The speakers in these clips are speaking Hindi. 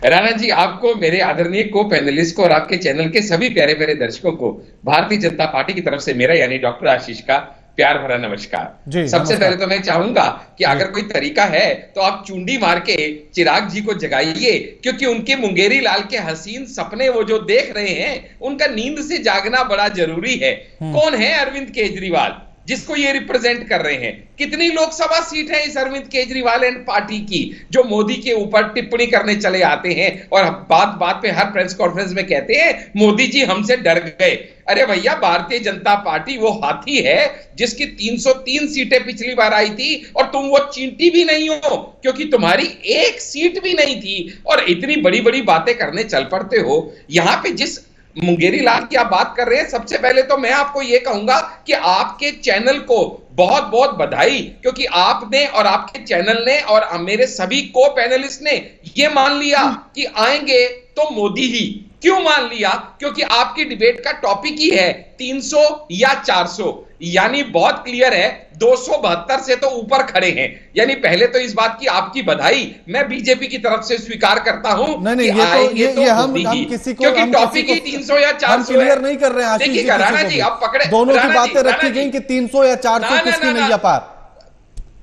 राणा जी, आपको, मेरे आदरणीय को पैनलिस्ट को और आपके चैनल के सभी प्यारे प्यारे दर्शकों को भारतीय जनता पार्टी की तरफ से मेरा यानी डॉक्टर आशीष का प्यार भरा नमस्कार। जी सबसे नमस्कार। पहले तो मैं चाहूंगा कि अगर कोई तरीका है तो आप चुंडी मार के चिराग जी को जगाइए, क्योंकि उनके मुंगेरी लाल के हसीन सपने वो जो देख रहे हैं, उनका नींद से जागना बड़ा जरूरी है। कौन है अरविंद केजरीवाल जिसको ये रिप्रेजेंट कर रहे हैं? कितनी लोकसभा सीट है इस अरविंद केजरीवाल एंड पार्टी की जो मोदी के ऊपर टिप्पणी करने चले आते हैं और बात बात पे हर प्रेस कॉन्फ्रेंस में कहते हैं मोदी जी हमसे डर गए। अरे भैया, भारतीय जनता पार्टी वो हाथी है जिसकी 303 सीटें पिछली बार आई थी और तुम वो चींटी भी नहीं हो, क्योंकि तुम्हारी एक सीट भी नहीं थी और इतनी बड़ी बड़ी बातें करने चल पड़ते हो। यहां पे जिस मुंगेरी लाल की आप बात कर रहे हैं, सबसे पहले तो मैं आपको यह कहूंगा कि आपके चैनल को बहुत बहुत बधाई, क्योंकि आपने और आपके चैनल ने और मेरे सभी को पैनलिस्ट ने यह मान लिया कि आएंगे तो मोदी ही। क्यों मान लिया? क्योंकि आपकी डिबेट का टॉपिक ही है 300 या 400, यानी बहुत क्लियर है 272 से तो ऊपर खड़े हैं। यानी पहले तो इस बात की आपकी बधाई मैं बीजेपी की तरफ से स्वीकार करता हूं। नहीं, ये हम किसी को, क्योंकि टॉपिक ही 300 या 400 हम क्लियर नहीं कर रहे हैं। देखिएगा राणा जी, आप पकड़े, दोनों की बातें रखी गई कि 300 या 400 किसकी नैया पार।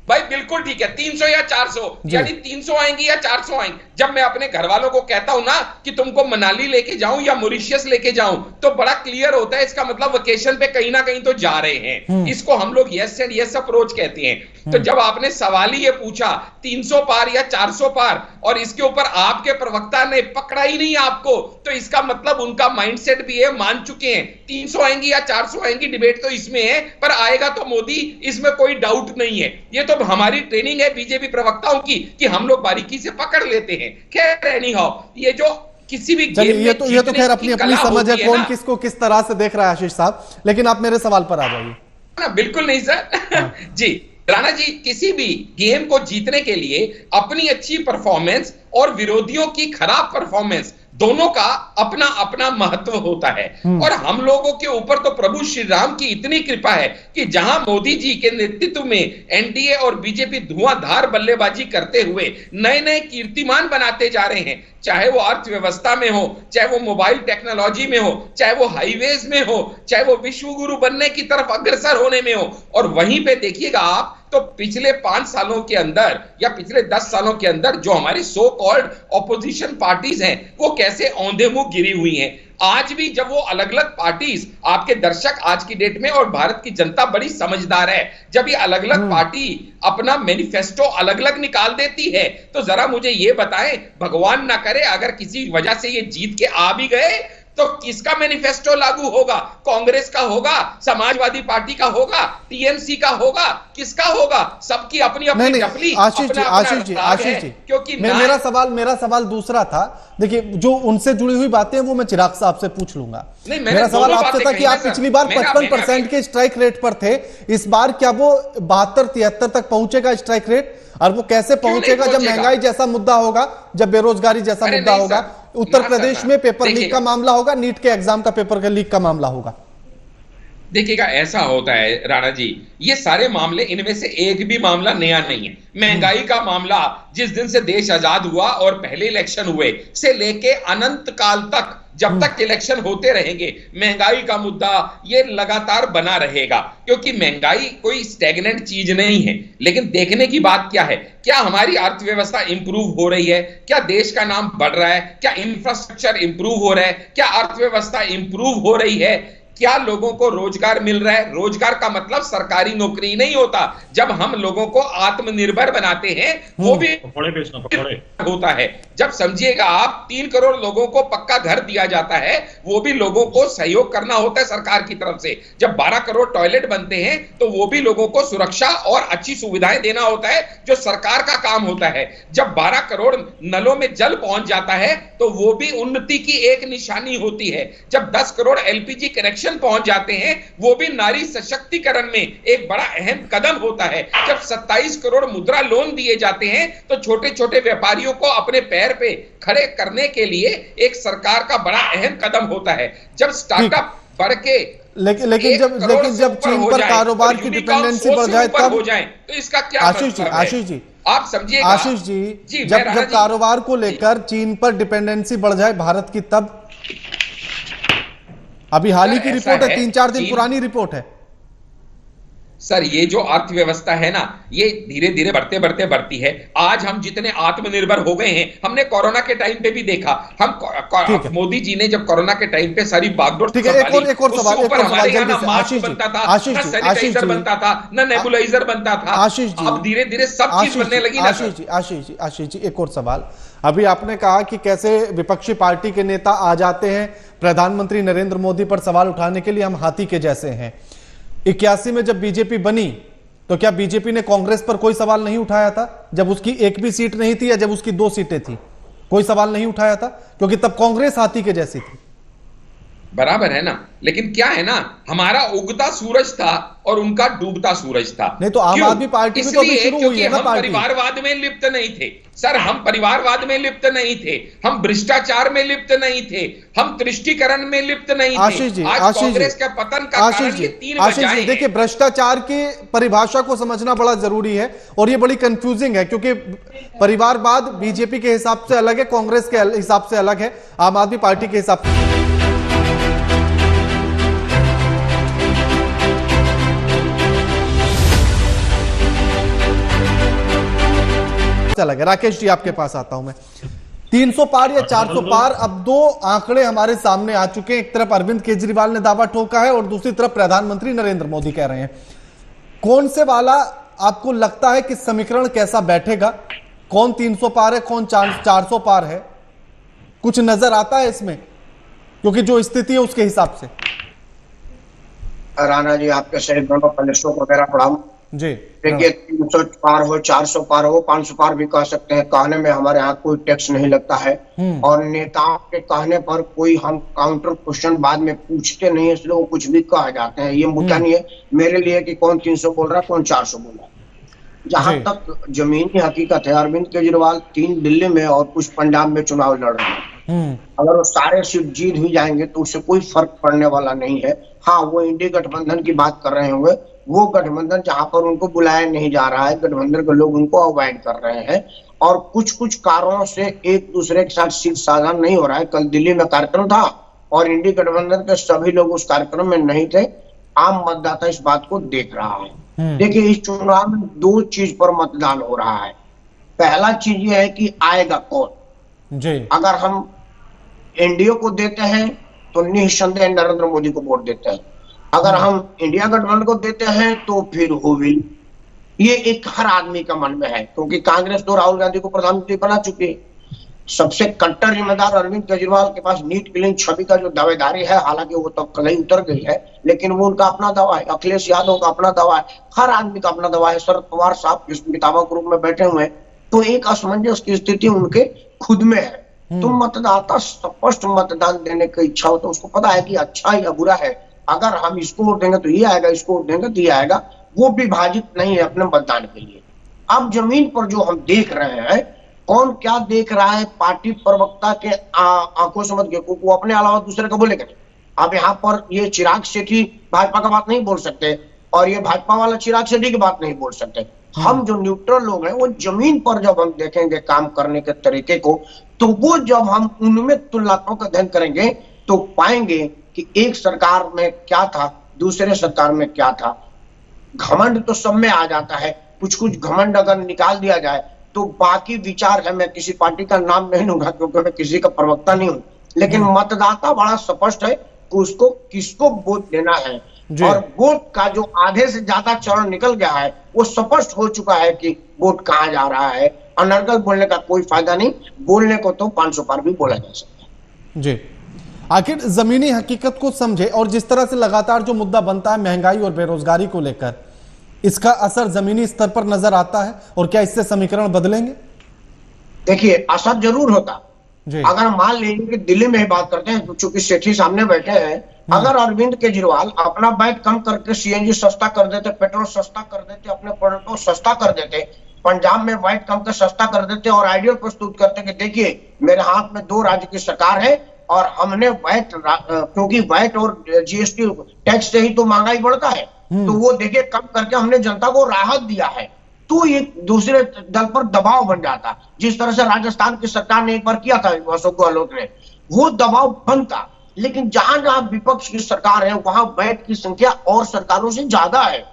भाई बिल्कुल ठीक है, 300 या 400, यानी 300 आएंगी या 400 आएंगी। जब मैं अपने घर वालों को कहता हूं ना कि तुमको मनाली लेके जाऊं या मॉरिशस लेके जाऊं, तो बड़ा क्लियर होता है, इसका मतलब वेकेशन पे कहीं ना कहीं तो जा रहे हैं। इसको हम लोग यस एंड यस अप्रोच कहते हैं। तो जब आपने सवाल ही ये पूछा 300 पार या 400 पार, और इसके ऊपर आपके प्रवक्ता ने पकड़ा ही नहीं आपको, तो इसका मतलब उनका माइंडसेट भी है, मान चुके हैं 300 आएंगी या 400 आएंगी, डिबेट तो इसमें है, पर आएगा तो मोदी, इसमें कोई डाउट नहीं है। ये तो हमारी ट्रेनिंग है बीजेपी प्रवक्ताओं की कि हम लोग बारीकी से पकड़ लेते हैं। खैर एनी हाउ, ये जो किसी भी गेम में ये तो खैर अपनी अपनी समझ है, कौन किसको किस तरह से देख रहा है आशीष साहब, लेकिन आप मेरे सवाल पर आ जाइए। बिल्कुल नहीं सर। जी राणा जी, किसी भी गेम को जीतने के लिए अपनी अच्छी परफॉर्मेंस और विरोधियों की खराब परफॉर्मेंस, दोनों का अपना अपना महत्व होता है। और हम लोगों के ऊपर तो प्रभु श्री राम की इतनी कृपा है कि जहां मोदी जी के नेतृत्व में एनडीए और बीजेपी धुआंधार बल्लेबाजी करते हुए नए नए कीर्तिमान बनाते जा रहे हैं, चाहे वो अर्थव्यवस्था में हो, चाहे वो मोबाइल टेक्नोलॉजी में हो, चाहे वो हाईवेज में हो, चाहे वो विश्व गुरु बनने की तरफ अग्रसर होने में हो। और वहीं पे देखिएगा आप, तो पिछले 5 सालों के अंदर या पिछले 10 सालों के अंदर जो हमारी सो कॉल्ड ऑपोजिशन पार्टीज हैं, वो कैसे औंधे मुंह गिरी हुई हैं। आज भी जब वो अलग अलग पार्टीज, आपके दर्शक आज की डेट में और भारत की जनता बड़ी समझदार है, जब ये अलग अलग पार्टी अपना मैनिफेस्टो अलग अलग निकाल देती है, तो जरा मुझे ये बताएं, भगवान ना करे अगर किसी वजह से ये जीत के आ भी गए, तो किसका मैनिफेस्टो लागू होगा? कांग्रेस का होगा, समाजवादी पार्टी का होगा, टीएमसी का होगा, किसका होगा? सबकी अपनी अपनी डफली। आशीष जी, क्योंकि मेरा सवाल दूसरा था। देखिए, जो उनसे जुड़ी हुई बातें हैं वो मैं चिराग साहब से पूछ लूंगा। मेरा सवाल आपसे था कि आप पिछली बार 55% के स्ट्राइक रेट पर थे, इस बार क्या वो 72-73 तक पहुंचेगा स्ट्राइक रेट? और वो कैसे पहुंचेगा? जब महंगाई जैसा मुद्दा होगा, जब बेरोजगारी जैसा मुद्दा होगा, उत्तर प्रदेश में पेपर लीक का मामला होगा, नीट के एग्जाम का पेपर लीक का मामला होगा। देखिएगा, ऐसा होता है राणा जी, ये सारे मामले, इनमें से एक भी मामला नया नहीं है। महंगाई का मामला जिस दिन से देश आजाद हुआ और पहले इलेक्शन हुए से लेके अनंत काल तक, जब तक इलेक्शन होते रहेंगे, महंगाई का मुद्दा ये लगातार बना रहेगा, क्योंकि महंगाई कोई स्टैग्नेंट चीज नहीं है। लेकिन देखने की बात क्या है, क्या हमारी अर्थव्यवस्था इंप्रूव हो रही है? क्या देश का नाम बढ़ रहा है? क्या इंफ्रास्ट्रक्चर इंप्रूव हो रहा है? क्या अर्थव्यवस्था इंप्रूव हो रही है? क्या लोगों को रोजगार मिल रहा है? रोजगार का मतलब सरकारी नौकरी नहीं होता। जब हम लोगों को आत्मनिर्भर बनाते हैं, वो भी होता है। जब समझिएगा आप 3 करोड़ लोगों को पक्का घर दिया जाता है, वो भी लोगों को सहयोग करना होता है सरकार की तरफ से। जब 12 करोड़ टॉयलेट बनते हैं, तो वो भी लोगों को सुरक्षा और अच्छी सुविधाएं देना होता है, जो सरकार का काम होता है। जब 12 करोड़ नलों में जल पहुंच जाता है, तो वो भी उन्नति की एक निशानी होती है। जब 10 करोड़ एलपीजी कनेक्शन पहुंच जाते हैं, वो भी नारी सशक्तिकरण में एक बड़ा अहम कदम होता है। जब 27 करोड़ मुद्रा लोन दिए जाते हैं, तो छोटे छोटे व्यापारियों को अपने पैर पे खड़े करने के लिए एक सरकार का बड़ा अहम कदम होता है। जब स्टार्टअप बढ़ के लेकिन जब चीन पर कारोबार की डिपेंडेंसी बढ़ जाए, तब हो जाए, तो इसका क्या आशीष जी आप समझिएगा आशीष जी, जब कारोबार को लेकर चीन पर डिपेंडेंसी बढ़ जाए भारत की, तब अभी हाल ही की रिपोर्ट है, 3-4 दिन पुरानी रिपोर्ट है सर, ये जो अर्थव्यवस्था है ना, ये धीरे धीरे बढ़ती है। आज हम जितने आत्मनिर्भर हो गए हैं, हमने कोरोना के टाइम पे भी देखा। हम मोदी जी ने जब कोरोना के टाइम पे सारी बागडोर संभाली, एक और सवाल हमारे यहाँ ना मास्क बनता था, ना सैनिटाइजर बनता था, ना नेबुलाइजर बनता था। आशीष जी, अब धीरे धीरे सब चीज बनने लगी ना। आशीष जी, एक और सवाल। अभी आपने कहा कि कैसे विपक्षी पार्टी के नेता आ जाते हैं प्रधानमंत्री नरेंद्र मोदी पर सवाल उठाने के लिए, हम हाथी के जैसे हैं। 81 में जब बीजेपी बनी तो क्या बीजेपी ने कांग्रेस पर कोई सवाल नहीं उठाया था? जब उसकी एक भी सीट नहीं थी या जब उसकी 2 सीटें थी, कोई सवाल नहीं उठाया था? क्योंकि तब कांग्रेस हाथी के जैसी थी। बराबर है ना, लेकिन क्या है ना, हमारा उगता सूरज था और उनका डूबता सूरज था। नहीं तो आम आदमी पार्टी भी तो अभी शुरू हुई है ना हम परिवारवाद में लिप्त नहीं थे सर, हम परिवारवाद में लिप्त नहीं थे, हम भ्रष्टाचार में लिप्त नहीं थे, हम तुष्टीकरण में लिप्त नहीं थे। आज कांग्रेस के पतन का कारण ये 3 वजहें हैं। देखिए, भ्रष्टाचार की परिभाषा को समझना बड़ा जरूरी है और ये बड़ी कंफ्यूजिंग है, क्योंकि परिवारवाद बीजेपी के हिसाब से अलग है, कांग्रेस के हिसाब से अलग है, आम आदमी पार्टी के हिसाब से अलग है। राकेश जी, आपके पास आता हूं मैं। 300 पार या 400 पार, अब 2 आंकड़े हमारे सामने आ चुके हैं। एक तरफ अरविंद केजरीवाल ने दावा ठोका है और दूसरी तरफ प्रधानमंत्री नरेंद्र मोदी कह रहे हैं। कौन से वाला आपको लगता है कि समीकरण कैसा बैठेगा? कौन 300 पार है, कौन 400 पार है? कुछ नजर आता है इसमें, क्योंकि जो स्थिति है उसके हिसाब से। राणा जी, आपके सहित दोनों पैनलिस्टों को मेरा प्रणाम जी। देखिए, 300 पार हो, 400 पार हो, 500 पार भी कह सकते हैं। कहने में हमारे यहाँ कोई टैक्स नहीं लगता है और नेताओं के कहने पर कोई हम काउंटर क्वेश्चन बाद में पूछते नहीं है, इसलिए वो कुछ भी कह जाते हैं। ये मुद्दा नहीं है मेरे लिए कि कौन 300 बोल रहा है, कौन 400 बोल रहा है। जहां तक जमीनी हकीकत है, अरविंद केजरीवाल 3 दिल्ली में और कुछ पंजाब में चुनाव लड़ रहे हैं। अगर वो सारे सीट जीत भी जाएंगे तो उससे कोई फर्क पड़ने वाला नहीं है। हाँ, वो इंडिया गठबंधन की बात कर रहे होंगे, वो गठबंधन जहां पर उनको बुलाया नहीं जा रहा है, गठबंधन के लोग उनको अवॉइड कर रहे हैं और कुछ कारणों से एक दूसरे के साथ सीट साझा नहीं हो रहा है। कल दिल्ली में कार्यक्रम था और इंडिया गठबंधन के सभी लोग उस कार्यक्रम में नहीं थे। आम मतदाता इस बात को देख रहा है। देखिए, इस चुनाव में 2 चीज पर मतदान हो रहा है। पहला चीज ये है कि आएगा कौन जी। अगर हम एनडीए को देते हैं तो निस्संदेह नरेंद्र मोदी को वोट देते हैं। अगर हम इंडिया गठबंधन को देते हैं तो फिर हो विल। ये एक हर आदमी का मन में है, क्योंकि कांग्रेस तो राहुल गांधी को प्रधानमंत्री बना चुकी है। सबसे कट्टर जिम्मेदार अरविंद केजरीवाल के पास नीट क्लीन छवि का जो दावेदारी है, हालांकि वो तो कहीं उतर गई है, लेकिन वो उनका अपना दावा है। अखिलेश यादव का अपना दावा है, हर आदमी का अपना दावा है। शरद पवार साहब मितावा ग्रुप में बैठे हुए हैं, तो एक असमंजस की स्थिति उनके खुद में है। तो मतदाता स्पष्ट मतदान देने की इच्छा हो तो उसको पता है कि अच्छा या बुरा है। अगर हम इसको वोट देंगे तो ये आएगा, इसको वोट देंगे तो ये आएगा। वो विभाजित नहीं है अपने मतदान के लिए। अब जमीन पर जो हम देख रहे हैं, कौन क्या देख रहा है, पार्टी प्रवक्ता के आंखों से मत देखो, वो अपने अलावा दूसरे का बोलेगा नहीं। अब यहाँ पर ये चिराग शेट्टी भाजपा का बात नहीं बोल सकते और ये भाजपा वाला चिराग शेट्टी की बात नहीं बोल सकते। हम जो न्यूट्रल लोग हैं, वो जमीन पर जब हम देखेंगे काम करने के तरीके को, तो वो जब हम उनमें तुलनात्मक अध्ययन करेंगे तो पाएंगे कि एक सरकार में क्या था, दूसरे सरकार में क्या था। घमंड तो सब में आ जाता है, कुछ घमंड अगर निकाल दिया जाए तो बाकी विचार है। मैं किसी पार्टी का नाम नहीं लूंगा क्योंकि मैं किसी का प्रवक्ता नहीं हूं, लेकिन मतदाता बड़ा स्पष्ट है कि उसको किसको वोट देना है और वोट का जो आधे से ज्यादा चरण निकल गया है, वो स्पष्ट हो चुका है कि वोट कहां जा रहा है। अनर्गल बोलने का कोई फायदा नहीं, बोलने को तो 500 पार भी बोला जा सकता है जी। आखिर जमीनी हकीकत को समझे और जिस तरह से लगातार जो मुद्दा बनता है महंगाई और बेरोजगारी को लेकर, इसका असर जमीनी स्तर पर नजर आता है और क्या इससे समीकरण बदलेंगे? देखिए, असर जरूर होता। अगर मान लीजिए कि दिल्ली में ही बात करते हैं, चूंकि सेठी सामने बैठे हैं, अगर अरविंद केजरीवाल अपना वैट कम करके सीएनजी सस्ता कर देते, पेट्रोल सस्ता कर देते, अपने प्रोडक्ट को सस्ता कर देते, पंजाब में वैट कम कर सस्ता कर देते और आइडियल प्रस्तुत करते कि देखिए मेरे हाथ में 2 राज्य की सरकार है और हमने वैट, क्योंकि वैट और जीएसटी टैक्स से ही तो महंगाई बढ़ता है, तो वो देखिए कम करके हमने जनता को राहत दिया है। तो एक दूसरे दल पर दबाव बन जाता। जिस तरह से राजस्थान की सरकार ने एक बार किया था अशोक गहलोत ने, वो दबाव बनता। लेकिन जहां जहां विपक्ष की सरकार है वहां बेड की संख्या और सरकारों से ज्यादा है।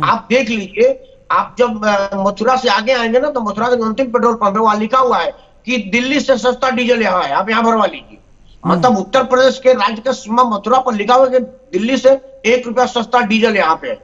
आप देख लीजिए, आप जब मथुरा से आगे आएंगे ना, तो मथुरा के अंतिम पेट्रोल पंप है, वहां लिखा हुआ है कि दिल्ली से सस्ता डीजल यहाँ है, आप यहाँ भरवा लीजिए। मतलब उत्तर प्रदेश के राज्य का सीमा मथुरा पर लिखा हुआ है कि दिल्ली से 1 रुपया सस्ता डीजल यहाँ पे है।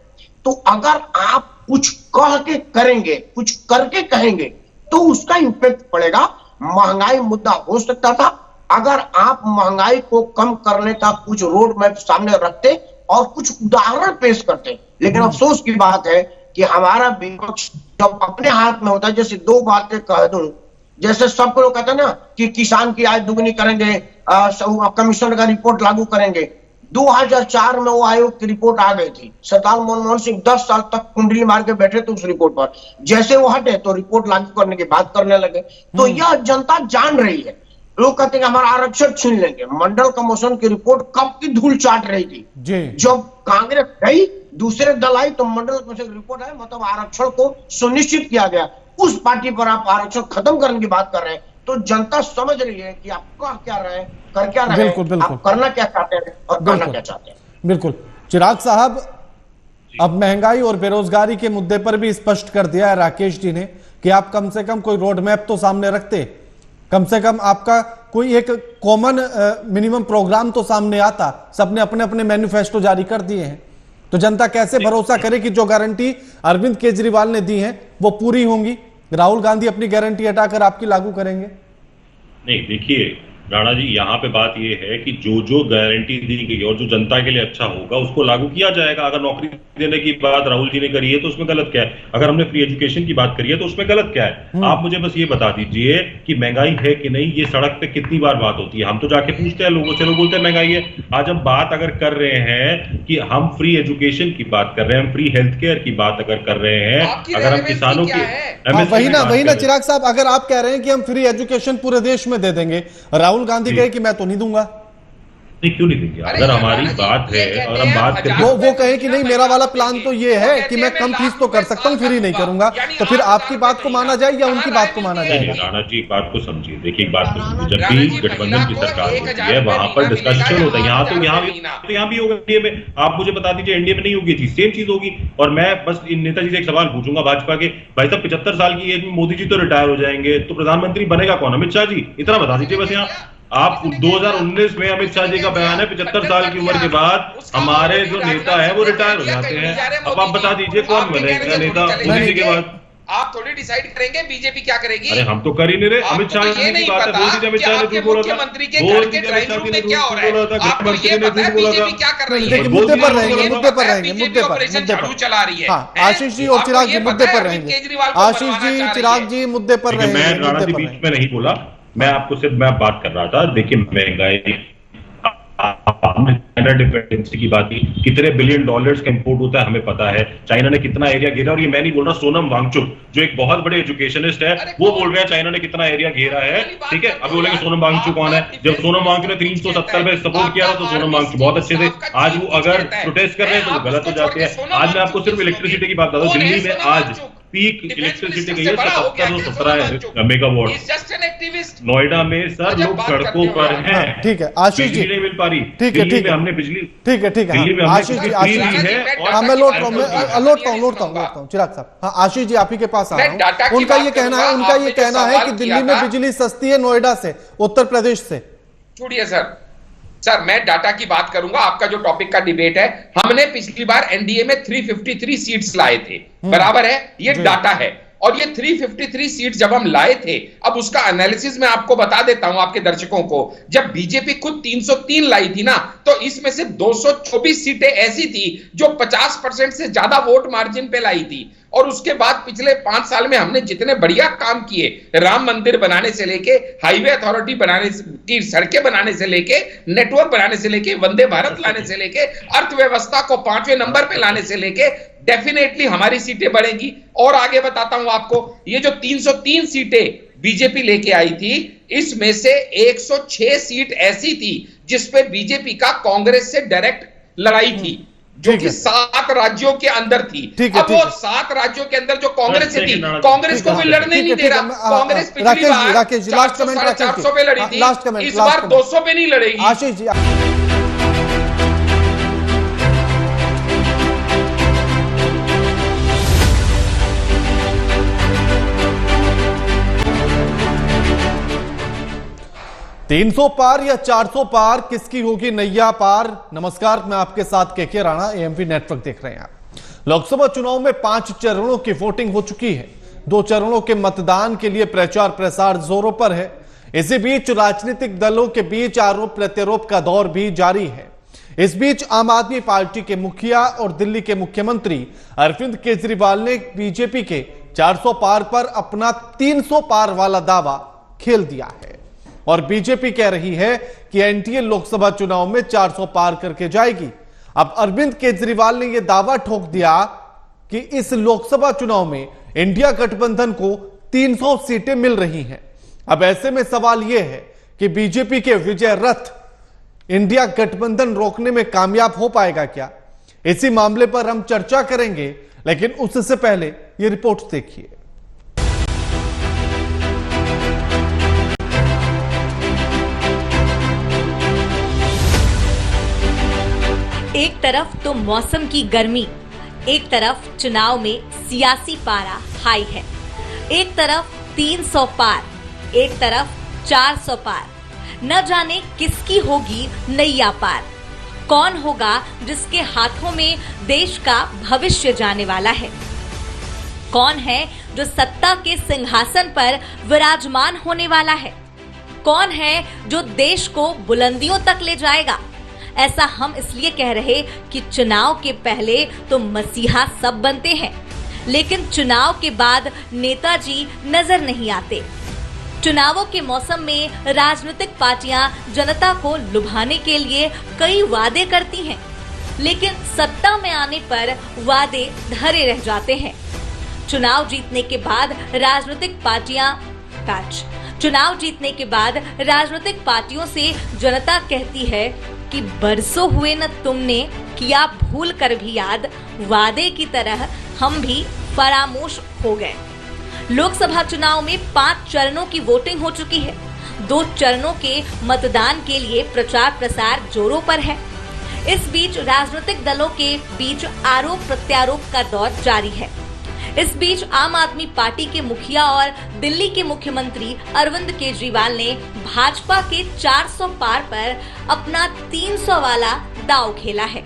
तो अगर आप कुछ कह के करेंगे, कुछ करके कहेंगे, तो उसका इंपैक्ट पड़ेगा। महंगाई मुद्दा हो सकता था अगर आप महंगाई को कम करने का कुछ रोड मैप सामने रखते और कुछ उदाहरण पेश करते। लेकिन अफसोस की बात है कि हमारा विपक्ष जब अपने हाथ में होता है, जैसे 2 बातें कह दूं, जैसे सबको लोग कहते हैं ना कि किसान की आय दुगनी करेंगे, कमीशन का रिपोर्ट लागू करेंगे। 2004 में वो आयोग की रिपोर्ट आ गई थी। सरदार मनमोहन सिंह 10 साल तक कुंडली मार के बैठे थे उस रिपोर्ट पर। जैसे वो हटे तो रिपोर्ट लागू करने की बात करने लगे। तो यह जनता जान रही है। लोग कहते हैं कि हमारा आरक्षण छीन लेंगे। मंडल कमीशन की रिपोर्ट कब की धूल चाट रही थी। जब कांग्रेस गई, दूसरे दल आई, तो मंडल कमीशन की रिपोर्ट आई, मतलब आरक्षण को सुनिश्चित किया गया। उस पार्टी पर आप आरक्षण खत्म करने की बात कर रहे हैं। तो जनता समझ रही है कि आप कह क्या रहे हैं, कर क्या रहे हैं, आप करना क्या चाहते हैं और करना क्या चाहते हैं। बिल्कुल। चिराग साहब, अब महंगाई और बेरोजगारी के मुद्दे पर भी स्पष्ट कर दिया है राकेश जी ने कि आप कम से कम कोई रोड मैप तो सामने रखते, कम से कम आपका कोई एक कॉमन मिनिमम प्रोग्राम तो सामने आता। सबने अपने अपने मैनिफेस्टो जारी कर दिए हैं, तो जनता कैसे भरोसा करे कि जो गारंटी अरविंद केजरीवाल ने दी है वो पूरी होंगी? राहुल गांधी अपनी गारंटी हटाकर आपकी लागू करेंगे? नहीं, देखिए राणा जी, यहाँ पे बात ये है कि जो जो गारंटी दी गई और जो जनता के लिए अच्छा होगा उसको लागू किया जाएगा। अगर नौकरी देने की बात राहुल जी ने करी है तो उसमें गलत क्या है? अगर हमने फ्री एजुकेशन की बात करी है तो उसमें गलत क्या है? आप मुझे बस ये बता दीजिए कि महंगाई है कि नहीं। ये सड़क पे कितनी बार बात होती है, हम तो जाके पूछते हैं लोगों से, लोग बोलते हैं महंगाई है। आज हम बात अगर कर रहे हैं कि हम फ्री एजुकेशन की बात कर रहे हैं, हम फ्री हेल्थ केयर की बात अगर कर रहे हैं, अगर हम किसानों की वही ना चिराग साहब, अगर आप कह रहे हैं कि हम फ्री एजुकेशन पूरे देश में दे देंगे, राहुल गांधी कहे कि मैं तो नहीं दूंगा। नहीं, क्यों नहीं देंगे? अगर हमारी बात है और हम बात करें, वो कहे कि नहीं मेरा वाला प्लान तो ये है कि मैं कम फीस तो कर सकता हूँ, फ्री नहीं करूंगा, तो फिर आपकी बात को माना जाए या उनकी बात को माना जाए? राणा जी, एक बात को समझिए, देखिए एक बात को समझिए, जब भी गठबंधन की सरकार होती है वहां पर डिस्कशन होता है। यहाँ भी होगा, एनडीए में। आप मुझे बता दीजिए एनडीए में नहीं होगी चीज, सेम चीज होगी। और मैं बस इन नेताजी से एक सवाल पूछूंगा भाजपा के, भाई साहब 75 साल की एज में मोदी जी तो रिटायर हो जाएंगे, तो प्रधानमंत्री बनेगा कौन? अमित शाह जी? इतना बता दीजिए बस। यहाँ आप 2019 में अमित शाह जी का बयान है 75 साल की उम्र के बाद हमारे जो नेता है वो रिटायर हो जाते हैं। अब आप बता दीजिए कौन बनेगा नेता मोदी जी के बाद? आप थोड़ी डिसाइड करेंगे बीजेपी क्या करेगी? अरे हम तो कर ही नहीं रहे। अमित शाह जी की बात है, मोदी जी अमित शाह ने झूठ बोला था, मुख्यमंत्री के घर के ड्राइंग रूम में क्या हो रहा है? आपको ये पता है बीजेपी क्या कर रही है? मुद्दे पर चला रही है। आशीष जी और चिराग जी मुद्दे पर रहेंगे। आशीष जी, चिराग जी मुद्दे पर रहेंगे। मैं राणा जी बीच में नहीं बोला, मैं आपको सिर्फ मैं बात कर रहा था। देखिए महंगाई, हमने चाइना डिपेंडेंसी की बात की, कितने बिलियन डॉलर्स का इंपोर्ट होता है हमें पता है। चाइना ने कितना एरिया घेरा, और ये मैं नहीं बोल रहा, सोनम वांगचुक जो एक बहुत बड़े एजुकेशनिस्ट है वो बोल रहे हैं चाइना ने कितना एरिया घेरा है। ठीक है, अब बोलेंगे सोनम वांगचुक कौन है? जब सोनम वांगचुक ने 370 में सपोर्ट किया था तो सोनम वांगचुक बहुत अच्छे थे। आज वो अगर प्रोटेस्ट कर रहे हैं तो वो गलत हो जाते हैं। आज मैं आपको सिर्फ इलेक्ट्रिसिटी की बात बता दूं, दिल्ली में आज पीक इलेक्ट्रिसिटी गई है 77-17 मेगावाट। नोएडा में सर लोग सड़कों पर हैं। ठीक है आशीष जी, नहीं मिल पा रही। ठीक है हमने बिजली, ठीक है आशीष जी, मैं लौटता हूँ चिराग साहब। हाँ आशीष जी, आप ही के पास आ रहा हूँ। उनका ये कहना है कि दिल्ली में बिजली सस्ती है नोएडा से, उत्तर प्रदेश से। छोड़िए सर, मैं डाटा की बात करूंगा। आपका जो टॉपिक का डिबेट है, हमने पिछली बार एनडीए में 353 सीट्स लाए थे, बराबर है? ये डाटा है। और ये 353 सीट जब हम लाए थे, अब उसका एनालिसिस मैं आपको बता देता हूं आपके दर्शकों को। जब बीजेपी खुद 303 लाई थी ना, तो इसमें से 224 सीटें ऐसी थी जो 50% से ज्यादा वोट मार्जिन पे लाई थी। और उसके बाद पिछले 5 साल में हमने जितने बढ़िया काम किए, राम मंदिर बनाने से लेके, हाईवे अथॉरिटी बनाने की, सड़कें बनाने से लेके, नेटवर्क बनाने से लेके, वंदे भारत लाने से लेके, अर्थव्यवस्था को 5वें नंबर पे लाने से लेके, डेफिनेटली हमारी सीटें बढ़ेंगी। और आगे बताता हूं आपको, ये जो 303 सीटें बीजेपी लेके आई थी, इसमें से 106 सीट ऐसी थी जिसपे बीजेपी का कांग्रेस से डायरेक्ट लड़ाई थी। जो कि 7 राज्यों के अंदर थी। अब वो 7 राज्यों के अंदर जो कांग्रेस से थी, कांग्रेस को भी लड़ने नहीं दे रहा। कांग्रेस पिछली बार 400 पे लड़ी थी, इस बार 200 पे नहीं लड़ेगी। आशीष जी, तीन 300 पार या 400 पार, किसकी होगी नैया पार? नमस्कार, मैं आपके साथ केके राणा, एएमपी नेटवर्क देख रहे हैं आप। लोकसभा चुनाव में 5 चरणों की वोटिंग हो चुकी है। 2 चरणों के मतदान के लिए प्रचार प्रसार जोरों पर है। इसी बीच राजनीतिक दलों के बीच आरोप प्रत्यारोप का दौर भी जारी है। इस बीच आम आदमी पार्टी के मुखिया और दिल्ली के मुख्यमंत्री अरविंद केजरीवाल ने बीजेपी के 400 पार पर अपना 300 पार वाला दावा खेल दिया है और बीजेपी कह रही है कि एनडीए लोकसभा चुनाव में 400 पार करके जाएगी। अब अरविंद केजरीवाल ने यह दावा ठोक दिया कि इस लोकसभा चुनाव में इंडिया गठबंधन को 300 सीटें मिल रही हैं। अब ऐसे में सवाल यह है कि बीजेपी के विजय रथ इंडिया गठबंधन रोकने में कामयाब हो पाएगा क्या? इसी मामले पर हम चर्चा करेंगे, लेकिन उससे पहले यह रिपोर्ट देखिए। एक तरफ तो मौसम की गर्मी, एक तरफ चुनाव में सियासी पारा हाई है। एक तरफ 300 पार, एक तरफ 400 पार। न जाने किसकी होगी नैया पार। कौन होगा जिसके हाथों में देश का भविष्य जाने वाला है? कौन है जो सत्ता के सिंहासन पर विराजमान होने वाला है? कौन है जो देश को बुलंदियों तक ले जाएगा? ऐसा हम इसलिए कह रहे कि चुनाव के पहले तो मसीहा सब बनते हैं, लेकिन चुनाव के बाद नेताजी नजर नहीं आते। चुनावों के मौसम में राजनीतिक पार्टियां जनता को लुभाने के लिए कई वादे करती हैं, लेकिन सत्ता में आने पर वादे धरे रह जाते हैं। चुनाव जीतने के बाद राजनीतिक पार्टियों से जनता कहती है कि बरसों हुए न तुमने किया भूल कर भी याद, वादे की तरह हम भी फरामोश हो गए। लोकसभा चुनाव में 5 चरणों की वोटिंग हो चुकी है। 2 चरणों के मतदान के लिए प्रचार प्रसार जोरों पर है। इस बीच राजनीतिक दलों के बीच आरोप प्रत्यारोप का दौर जारी है। इस बीच आम आदमी पार्टी के मुखिया और दिल्ली के मुख्यमंत्री अरविंद केजरीवाल ने भाजपा के 400 पार पर अपना 300 वाला दांव खेला है।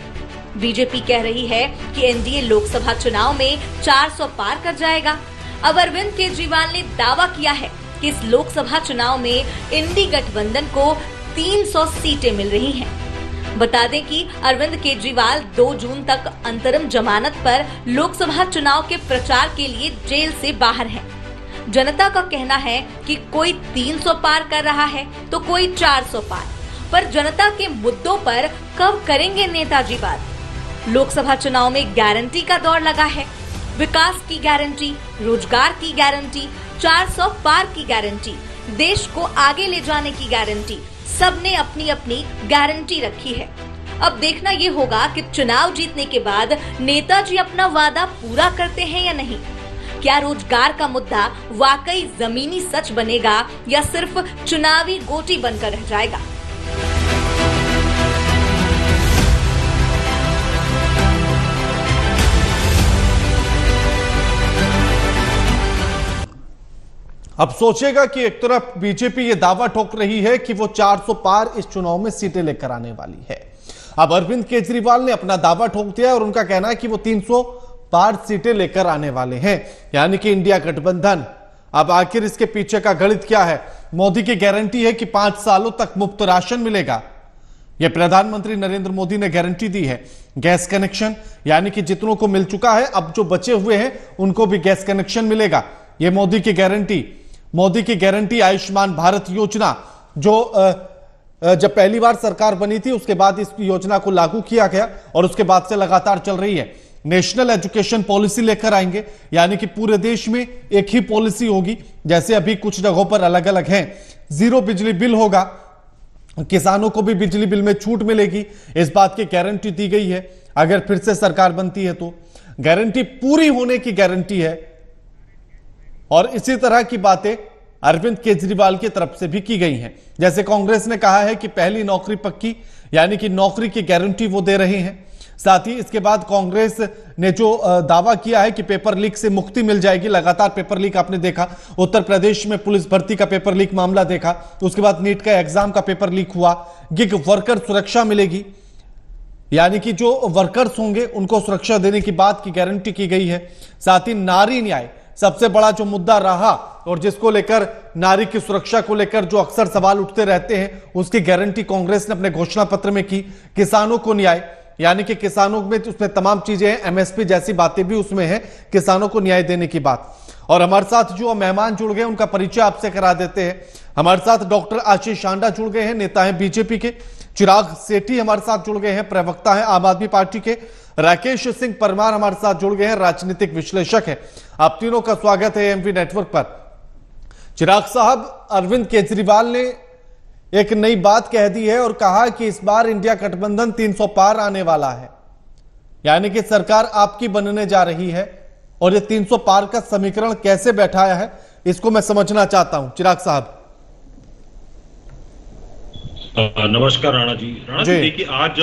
बीजेपी कह रही है कि एनडीए लोकसभा चुनाव में 400 पार कर जाएगा। अब अरविंद केजरीवाल ने दावा किया है कि इस लोकसभा चुनाव में इंडी गठबंधन को 300 सीटें मिल रही हैं। बता दें कि अरविंद केजरीवाल 2 जून तक अंतरिम जमानत पर लोकसभा चुनाव के प्रचार के लिए जेल से बाहर हैं। जनता का कहना है कि कोई 300 पार कर रहा है तो कोई 400 पार, पर जनता के मुद्दों पर कब करेंगे नेताजी बात? लोकसभा चुनाव में गारंटी का दौर लगा है। विकास की गारंटी, रोजगार की गारंटी, 400 पार की गारंटी, देश को आगे ले जाने की गारंटी, सबने अपनी अपनी गारंटी रखी है। अब देखना ये होगा कि चुनाव जीतने के बाद नेताजी अपना वादा पूरा करते हैं या नहीं। क्या रोजगार का मुद्दा वाकई जमीनी सच बनेगा या सिर्फ चुनावी गोटी बनकर रह जाएगा? अब सोचेगा कि एक तरफ बीजेपी ये दावा ठोक रही है कि वो 400 पार इस चुनाव में सीटें लेकर आने वाली है। अब अरविंद केजरीवाल ने अपना दावा ठोक दिया और उनका कहना है कि वो 300 पार सीटें लेकर आने वाले हैं, यानी कि इंडिया गठबंधन। अब आखिर इसके पीछे का गणित क्या है? मोदी की गारंटी है कि 5 सालों तक मुफ्त राशन मिलेगा। यह प्रधानमंत्री नरेंद्र मोदी ने गारंटी दी है। गैस कनेक्शन, यानी कि जितनों को मिल चुका है, अब जो बचे हुए हैं उनको भी गैस कनेक्शन मिलेगा। यह मोदी की गारंटी। आयुष्मान भारत योजना, जो जब पहली बार सरकार बनी थी उसके बाद इस योजना को लागू किया गया और उसके बाद से लगातार चल रही है। नेशनल एजुकेशन पॉलिसी लेकर आएंगे, यानी कि पूरे देश में एक ही पॉलिसी होगी, जैसे अभी कुछ जगहों पर अलग अलग है। 0 बिजली बिल होगा, किसानों को भी बिजली बिल में छूट मिलेगी, इस बात की गारंटी दी गई है। अगर फिर से सरकार बनती है तो गारंटी पूरी होने की गारंटी है। और इसी तरह की बातें अरविंद केजरीवाल की तरफ से भी की गई हैं। जैसे कांग्रेस ने कहा है कि पहली नौकरी पक्की, यानी कि नौकरी की गारंटी वो दे रहे हैं। साथ ही इसके बाद कांग्रेस ने जो दावा किया है कि पेपर लीक से मुक्ति मिल जाएगी, लगातार पेपर लीक आपने देखा, उत्तर प्रदेश में पुलिस भर्ती का पेपर लीक मामला देखा, उसके बाद नीट का एग्जाम का पेपर लीक हुआ, गिग वर्कर सुरक्षा मिलेगी, यानी कि जो वर्कर्स होंगे उनको सुरक्षा देने की बात की गारंटी की गई है। साथ ही नारी न्याय सबसे बड़ा जो मुद्दा रहा और जिसको लेकर नारी की सुरक्षा को लेकर जो अक्सर सवाल उठते रहते हैं, उसकी गारंटी कांग्रेस ने अपने घोषणा पत्र में की। किसानों को न्याय, यानी कि किसानों में उसमें तमाम चीजें हैं, एमएसपी जैसी बातें भी उसमें हैं, किसानों को न्याय देने की बात। और हमारे साथ जो मेहमान जुड़ गए उनका परिचय आपसे करा देते हैं। हमारे साथ डॉक्टर आशीष सांडा जुड़ गए हैं, नेता हैं बीजेपी के। चिराग सेठी हमारे साथ जुड़ गए हैं, प्रवक्ता हैं आम आदमी पार्टी के। राकेश सिंह परमार हमारे साथ जुड़ गए हैं, राजनीतिक विश्लेषक है। आप तीनों का स्वागत है एमवी नेटवर्क पर। चिराग साहब, अरविंद केजरीवाल ने एक नई बात कह दी है और कहा कि इस बार इंडिया गठबंधन 300 पार आने वाला है, यानी कि सरकार आपकी बनने जा रही है। और ये 300 पार का समीकरण कैसे बैठाया है, इसको मैं समझना चाहता हूं। चिराग साहब। नमस्कार राणा जी। देखिए, आज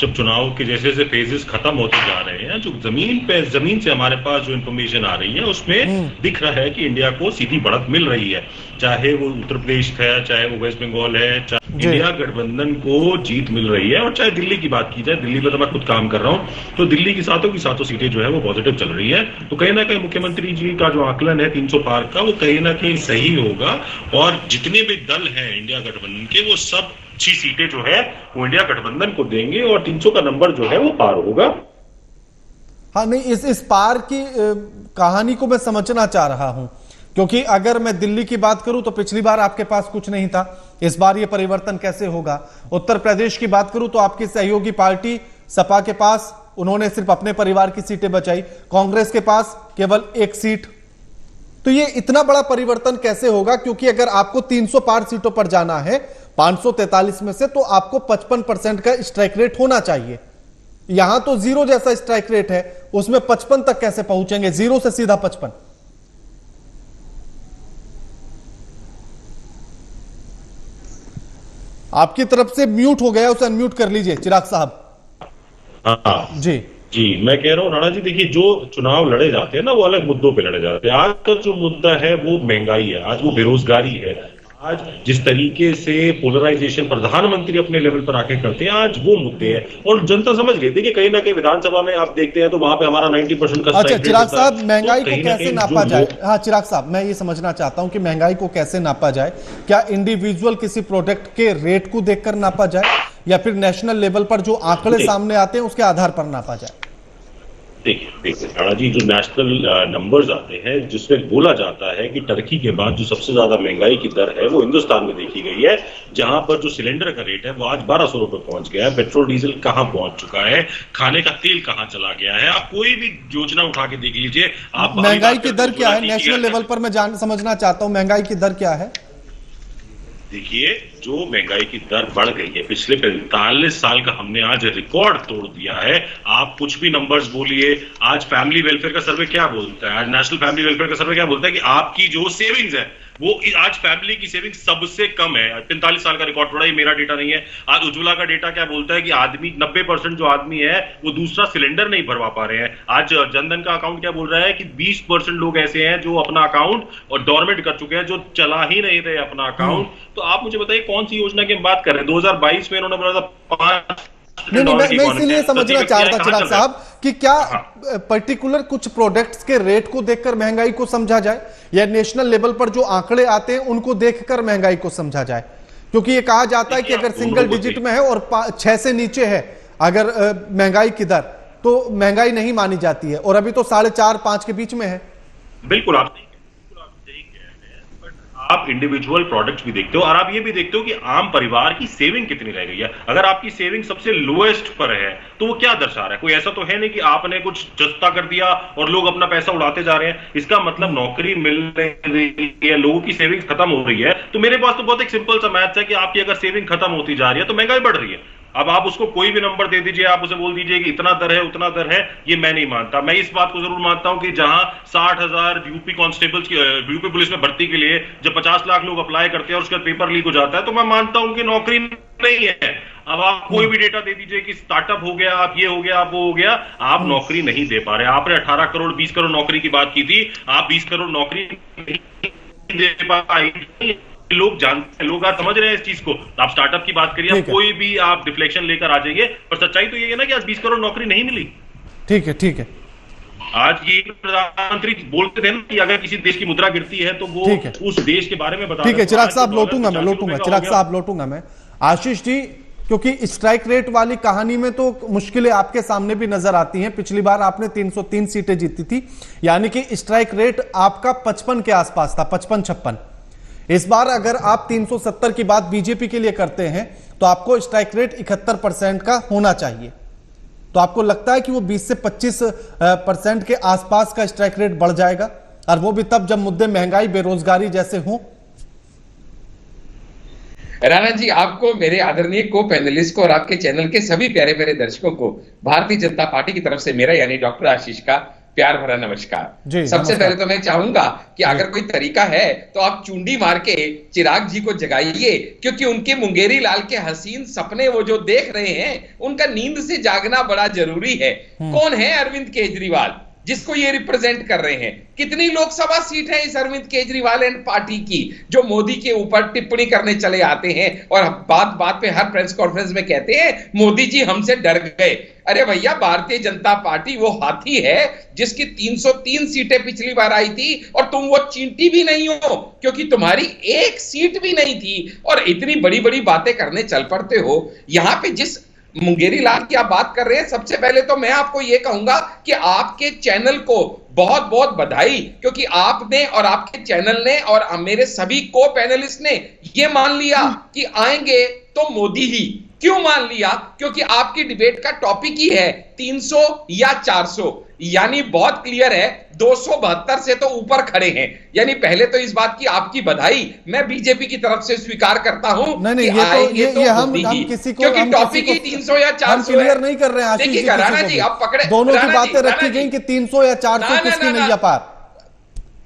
जब चुनाव के जैसे जैसे फेजेस खत्म होते जा रहे हैं, जो जमीन से हमारे पास जो इन्फॉर्मेशन आ रही है उसमें दिख रहा है कि इंडिया को सीधी बढ़त मिल रही है। चाहे वो उत्तर प्रदेश है, चाहे वो वेस्ट बंगाल है, चाहे इंडिया गठबंधन को जीत मिल रही है। और चाहे दिल्ली की बात की जाए, दिल्ली में तो मैं खुद काम कर रहा हूँ, तो दिल्ली की सातों सीटें जो है वो पॉजिटिव चल रही है। तो कहीं ना कहीं मुख्यमंत्री जी का जो आकलन है 300 पार का, वो कहीं ना कहीं सही होगा। और जितने भी दल हैं इंडिया गठबंधन के, वो सब 6 सीटें जो है वो इंडिया गठबंधन को देंगे और 300 का नंबर जो है वो पार होगा। हाँ, नहीं, इस पार की कहानी को मैं समझना चाह रहा हूं, क्योंकि अगर मैं दिल्ली की बात करूं तो पिछली बार आपके पास कुछ नहीं था, इस बार ये परिवर्तन कैसे होगा। उत्तर प्रदेश की बात करूं तो आपकी सहयोगी पार्टी सपा के पास उन्होंने सिर्फ अपने परिवार की सीटें बचाई, कांग्रेस के पास केवल 1 सीट। तो ये इतना बड़ा परिवर्तन कैसे होगा, क्योंकि अगर आपको 300 पार सीटों पर जाना है 543 में से, तो आपको 55% का स्ट्राइक रेट होना चाहिए। यहां तो 0 जैसा स्ट्राइक रेट है, उसमें 55 तक कैसे पहुंचेंगे, 0 से सीधा 55। आपकी तरफ से म्यूट हो गया, उसे अनम्यूट कर लीजिए चिराग साहब। जी जी, मैं कह रहा हूँ राणा जी, देखिए, जो चुनाव लड़े जाते हैं ना, वो अलग मुद्दों पे लड़े जाते हैं। आज का जो मुद्दा है वो महंगाई है, आज वो बेरोजगारी है, आज जिस तरीके से पोलराइजेशन प्रधानमंत्री अपने लेवल पर आके करते हैं, आज वो मुद्दे हैं और जनता समझ गई। देखिए, कहीं ना कहीं विधानसभा में आप देखते हैं तो वहां पे हमारा 90% का। अच्छा चिराग साहब, महंगाई को कैसे नापा जाए? हाँ चिराग साहब, मैं ये समझना चाहता हूं कि महंगाई को कैसे नापा जाए। क्या इंडिविजुअल किसी प्रोडक्ट के रेट को देखकर नापा जाए, या फिर नेशनल लेवल पर जो आंकड़े सामने आते हैं उसके आधार पर नापा जाए? देखिए राणा जी, जो नेशनल नंबर्स आते हैं जिसमें बोला जाता है कि टर्की के बाद जो सबसे ज्यादा महंगाई की दर है वो हिंदुस्तान में देखी गई है, जहां पर जो सिलेंडर का रेट है वो आज 1200 रुपए पहुंच गया है। पेट्रोल डीजल कहां पहुंच चुका है, खाने का तेल कहां चला गया है, आप कोई भी योजना उठा के देख लीजिए। आप महंगाई की दर क्या है नेशनल लेवल पर, मैं समझना चाहता हूं महंगाई की दर क्या है। देखिए, जो महंगाई की दर बढ़ गई है, पिछले 45 साल का हमने आज रिकॉर्ड तोड़ दिया है। आप कुछ भी नंबर्स बोलिए, आज फैमिली वेलफेयर का सर्वे क्या बोलता है, आज नेशनल फैमिली वेलफेयर का सर्वे क्या बोलता है कि आपकी जो सेविंग्स है वो आज फैमिली की सेविंग सबसे कम है। 45 साल का रिकॉर्ड तोड़ा, ये मेरा डेटा नहीं है। आज उज्ज्वला का डेटा क्या बोलता है कि आदमी 90% जो आदमी है वो दूसरा सिलेंडर नहीं भरवा पा रहे हैं। आज जनधन का अकाउंट क्या बोल रहा है कि 20% लोग ऐसे हैं जो अपना अकाउंट और डोरमेंट कर चुके हैं, जो चला ही नहीं रहे अपना अकाउंट। तो आप मुझे बताइए कौन सी योजना की हम बात कर रहे हैं। 2022 में इन्होंने बोला था 5। नहीं, मैं इसीलिए समझना चाह रहा था चिराग साहब कि क्या पर्टिकुलर कुछ प्रोडक्ट्स के रेट को देखकर महंगाई को समझा जाए, या नेशनल लेवल पर जो आंकड़े आते हैं उनको देखकर महंगाई को समझा जाए। क्योंकि ये कहा जाता है कि अगर सिंगल डिजिट में है और 6 से नीचे है अगर महंगाई की दर, तो महंगाई नहीं मानी जाती है, और अभी तो 4.5-5 के बीच में है। बिल्कुल आप इंडिविजुअल प्रोडक्ट्स भी देखते हो और आप ये भी देखते हो कि आम परिवार की सेविंग कितनी रह गई है। अगर आपकी सेविंग सबसे लोएस्ट पर है तो वो क्या दर्शा रहा है? कोई ऐसा तो है नहीं कि आपने कुछ सस्ता कर दिया और लोग अपना पैसा उड़ाते जा रहे हैं। इसका मतलब नौकरी मिल रही है, लोगों की सेविंग खत्म हो रही है। तो मेरे पास तो बहुत एक सिंपल सा मैथ है कि आपकी अगर सेविंग खत्म होती जा रही है तो महंगाई बढ़ रही है। अब आप उसको कोई भी नंबर दे दीजिए, आप उसे बोल दीजिए कि इतना दर है उतना दर है, ये मैं नहीं मानता। मैं इस बात को जरूर मानता हूं कि जहां 60,000 यूपी कांस्टेबल्स की यूपी पुलिस में भर्ती के लिए जब 50 लाख लोग अप्लाई करते हैं और उसका पेपर लीक हो जाता है, तो मैं मानता हूं कि नौकरी नहीं है। अब आप कोई भी डेटा दे दीजिए कि स्टार्टअप हो गया, आप ये हो गया, आप वो हो गया, आप नौकरी नहीं दे पा रहे। आपने 18 करोड़ 20 करोड़ नौकरी की बात की थी, आप 20 करोड़ नौकरी नहीं दे पाए। लोग जानते हैं, लोग आज समझ रहे हैं इस चीज को। आप स्टार्टअप की बात करिए, कोई भी आप डिफ्लेक्शन लेकर आ जाइए, पर सच्चाई तो ये है ना कि आज 20 करोड़ नौकरी नहीं मिली। ठीक है, ठीक है। आज ये प्रधानमंत्री बोलते थे ना कि अगर किसी देश की मुद्रा गिरती है तो वो उस देश के बारे में बता। ठीक है चिराग साहब, लौटूंगा मैं, चिराग साहब लौटूंगा मैं। आशीष जी, क्योंकि स्ट्राइक रेट वाली कहानी में तो मुश्किलें आपके सामने भी नजर आती हैं। पिछली बार आपने 303 सीटें जीती थी, यानी कि स्ट्राइक रेट आपका 55 के आसपास था, 55-56। इस बार अगर आप 370 की बात बीजेपी के लिए करते हैं तो आपको स्ट्राइक रेट 71% का होना चाहिए। तो आपको लगता है कि वो 20 से 25% के आसपास का स्ट्राइक रेट बढ़ जाएगा, और वो भी तब जब मुद्दे महंगाई बेरोजगारी जैसे हों? राणा जी, आपको, मेरे आदरणीय को पैनलिस्ट को और आपके चैनल के सभी प्यारे प्यारे दर्शकों को भारतीय जनता पार्टी की तरफ से मेरा यानी डॉक्टर आशीष का प्यार भरा नमस्कार। सबसे पहले तो मैं चाहूंगा कि अगर कोई तरीका है तो आप चुंडी मार के चिराग जी को जगाइए, क्योंकि उनके मुंगेरी लाल के हसीन सपने वो जो देख रहे हैं, उनका नींद से जागना बड़ा जरूरी है। कौन है अरविंद केजरीवाल जिसको ये रिप्रेजेंट कर रहे हैं? कितनी लोकसभा सीट है इस अरविंद केजरीवाल एंड पार्टी की जो मोदी के ऊपर टिप्पणी करने चले आते हैं और बात बात पे हर प्रेस कॉन्फ्रेंस में कहते हैं मोदी जी हमसे डर गए। अरे भैया, भारतीय जनता पार्टी वो हाथी है जिसकी 303 सीटें पिछली बार आई थी और तुम वो चींटी भी नहीं हो, क्योंकि तुम्हारी एक सीट भी नहीं थी और इतनी बड़ी बड़ी बातें करने चल पड़ते हो। यहां पे जिस मुंगेरी लाल की आप बात कर रहे हैं, सबसे पहले तो मैं आपको यह कहूंगा कि आपके चैनल को बहुत बहुत बधाई, क्योंकि आपने और आपके चैनल ने और मेरे सभी को पैनलिस्ट ने यह मान लिया कि आएंगे तो मोदी ही। क्यों मान लिया? क्योंकि आपकी डिबेट का टॉपिक ही है 300 या 400, यानी बहुत क्लियर है 272 से तो ऊपर खड़े हैं। यानी पहले तो इस बात की आपकी बधाई मैं बीजेपी की तरफ से स्वीकार करता हूं। नहीं, ये हम किसी को, क्योंकि टॉपिक ही 300 या 400 क्लियर नहीं कर रहे हैं। देखिए राणा जी, आप पकड़े, दोनों की बातें रखी गई कि 300 या 400 किसकी नैया पार।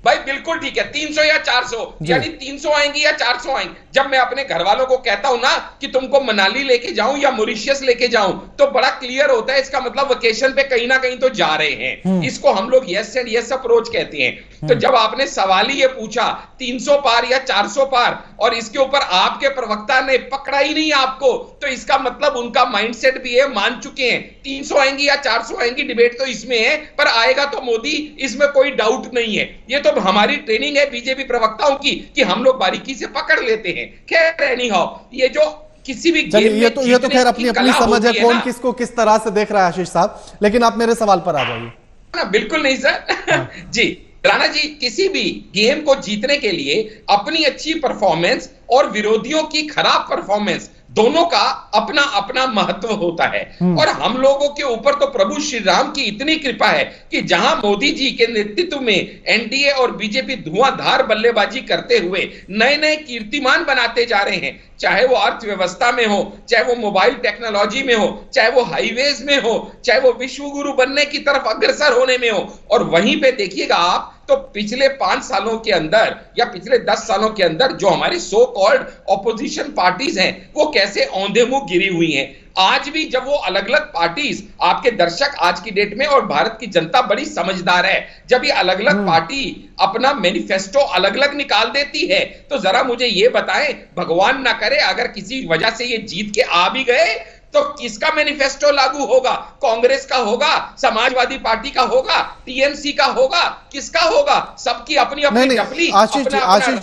भाई बिल्कुल ठीक है, 300 या 400, यानी 300 आएंगी या 400 आएंगी। जब मैं अपने घर वालों को कहता हूं ना कि तुमको मनाली लेके जाऊं या मॉरिशस लेके जाऊं, तो बड़ा क्लियर होता है, इसका मतलब वेकेशन पे कहीं ना कहीं तो जा रहे हैं। इसको हम लोग यस एंड यस अप्रोच कहते हैं। तो जब आपने सवाल ही ये पूछा 300 पार या 400 पार, और इसके ऊपर आपके प्रवक्ता ने पकड़ा ही नहीं आपको, तो इसका मतलब उनका माइंडसेट भी है, मान चुके हैं 300 आएंगी या 400 आएंगी, डिबेट तो इसमें है, पर आएगा तो मोदी, इसमें कोई डाउट नहीं है। ये तो हमारी ट्रेनिंग है बीजेपी प्रवक्ताओं की कि हम लोग बारीकी से पकड़ लेते हैं। खैर एनी हाउ, ये जो किसी भी गेम में ये तो खैर अपनी समझ है, कौन किसको किस तरह से देख रहा है आशीष साहब, लेकिन आप मेरे सवाल पर आ जाइए। बिल्कुल नहीं सर। जी राणा जी, किसी भी गेम को जीतने के लिए अपनी अच्छी परफॉर्मेंस और विरोधियों की खराब परफॉर्मेंस दोनों का अपना अपना महत्व होता है। और हम लोगों के ऊपर तो प्रभु श्री राम की इतनी कृपा है कि जहां मोदी जी के नेतृत्व में एनडीए और बीजेपी धुआंधार बल्लेबाजी करते हुए नए नए कीर्तिमान बनाते जा रहे हैं, चाहे वो अर्थव्यवस्था में हो, चाहे वो मोबाइल टेक्नोलॉजी में हो, चाहे वो हाईवेज में हो, चाहे वो विश्व गुरु बनने की तरफ अग्रसर होने में हो। और वहीं पे देखिएगा आप, तो पिछले 5 सालों के अंदर या पिछले 10 सालों के अंदर जो हमारी सो कॉल्ड ऑपोजिशन पार्टीज हैं, वो कैसे औंधे मुंह गिरी हुई हैं। आज भी जब वो अलग अलग पार्टीज, आपके दर्शक आज की डेट में और भारत की जनता बड़ी समझदार है, जब ये अलग अलग पार्टी अपना मैनिफेस्टो अलग अलग निकाल देती है, तो जरा मुझे ये बताएं, भगवान ना करे अगर किसी वजह से ये जीत के आ भी गए तो किसका मैनिफेस्टो लागू होगा? कांग्रेस का होगा, समाजवादी पार्टी का होगा, टीएमसी का होगा, किसका होगा? सबकी अपनी अपनी डफली। आशीष